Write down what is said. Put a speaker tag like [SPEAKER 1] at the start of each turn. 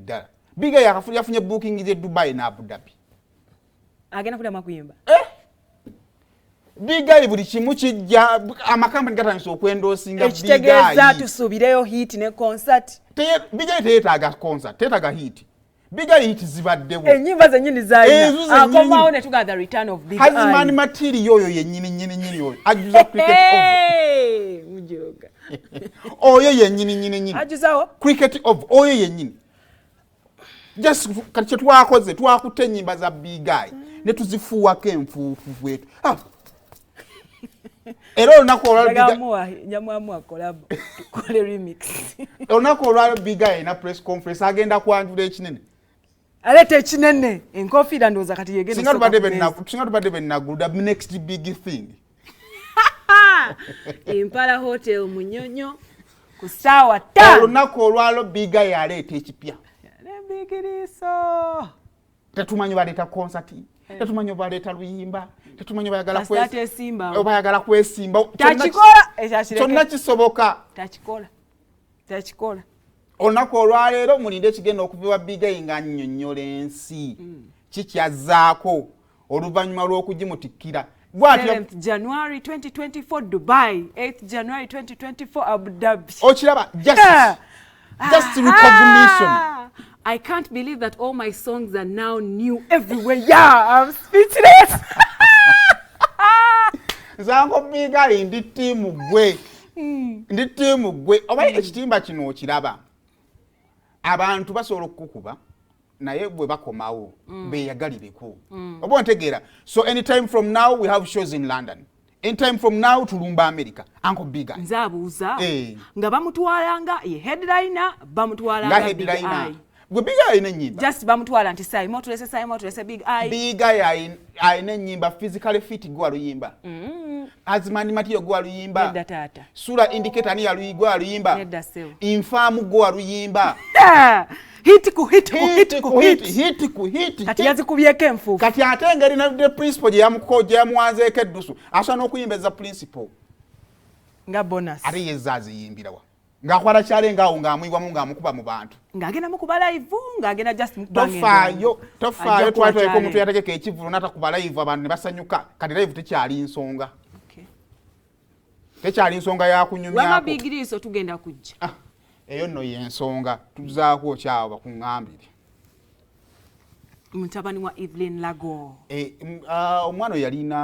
[SPEAKER 1] ddala biga yafunye booking ze Dubai na Abu Dhabi
[SPEAKER 2] agenda kudama kuyimba
[SPEAKER 1] biga buli kimu kijja amakampani gatandise okwendoosinga biga
[SPEAKER 2] ekitegeeza tusuubireyo hit ne concert
[SPEAKER 1] biga teetaaga concert teetaaga hit biga hit zibaddewo
[SPEAKER 2] ennyimba zennyini zaalina akomawo ne tugaa the return of Big
[SPEAKER 1] Hazimani material oyo yennyini oyo ajuza cricket over
[SPEAKER 2] mujoga
[SPEAKER 1] oyo yennyini
[SPEAKER 2] ajuzawo
[SPEAKER 1] cricket over oyo yennyini just kati kye twakoze twakutte ennyimba za bigayi ne tuzifuuwako enfuufu bwetu era olunaku
[SPEAKER 2] olwanyamwamu akolabo tukole remix
[SPEAKER 1] olunaku olwalo bigayi na press conference agenda kwanjula ekinene
[SPEAKER 2] aleta ekinene enkofiira ndowooza kati yegenda
[SPEAKER 1] singa tubadde benaguluda next big thing
[SPEAKER 2] Impala Hotel Munyonyo ku ssaawa 5
[SPEAKER 1] olunaku olwalo bigayi aleeta ekipya
[SPEAKER 2] nebigiriso
[SPEAKER 1] tetumanyi baleeta concert tetumanyi baleeta luyimba tetumanyi bayagala
[SPEAKER 2] kwesimba
[SPEAKER 1] kyonna kisoboka
[SPEAKER 2] takikola
[SPEAKER 1] olunaku olwaleero mulinde ekigenda okuviwa bigayi nga annyonnyola ensi kikyazaako oluvannyuma lw'okugimutikkira
[SPEAKER 2] 7th January 2024 Dubai, 8th January 2024 Abu Dhabi.
[SPEAKER 1] Ochiraba, just recognition.
[SPEAKER 2] I can't believe that all my songs are now new everywhere. Yeah, I'm speechless.
[SPEAKER 1] Zango biga ndi timu gwe. Ndi timu gwe. Oba ekitimba kino okiraba. Abantu basobola okukuba. Naye bwe bakomawo beyagalireko oba ntegeera so anytime from now we have shows in London anytime from now tulumba America Uncle Big Eye
[SPEAKER 2] nzabuuza nga bamutwalanga ye headliner bamutwalanga Big Eye
[SPEAKER 1] gwe Big Eye n'ennyimba
[SPEAKER 2] just bamutwala nti Saimo tulese Big Eye
[SPEAKER 1] Big Eye ayina ennyimba physically fit gwa luyimba Hazimani Matiyo gwa luyimba
[SPEAKER 2] nedda tata
[SPEAKER 1] sura indicator ni gwa luyimba
[SPEAKER 2] nedda sewo
[SPEAKER 1] infamu gwa luyimba
[SPEAKER 2] hit ku hit kati yazikubyeko enfuufu
[SPEAKER 1] kati ate ngeri na the principal gye yamuwanzeeko eddusu asobola n'okuyimbeza principal
[SPEAKER 2] nga bonus
[SPEAKER 1] ate yezza aziyimbirawa ng'akwala kyale ngaawo ng'amuyibwamu ng'amukuba mu bantu
[SPEAKER 2] ng'agenda mukuba live ng'agenda just
[SPEAKER 1] tofaayo twatwaleko omuntu yategeka ekivulu n'atakuba live abantu ne basanyuka kati live tekyali nsonga tekyali nsonga yakunyumyako
[SPEAKER 2] wama bigiriiso tugenda kujja
[SPEAKER 1] eyo nno y'ensonga tuzaako kyawo bakuŋŋambire
[SPEAKER 2] mutabani wa Evelyn Lago
[SPEAKER 1] omwana yalina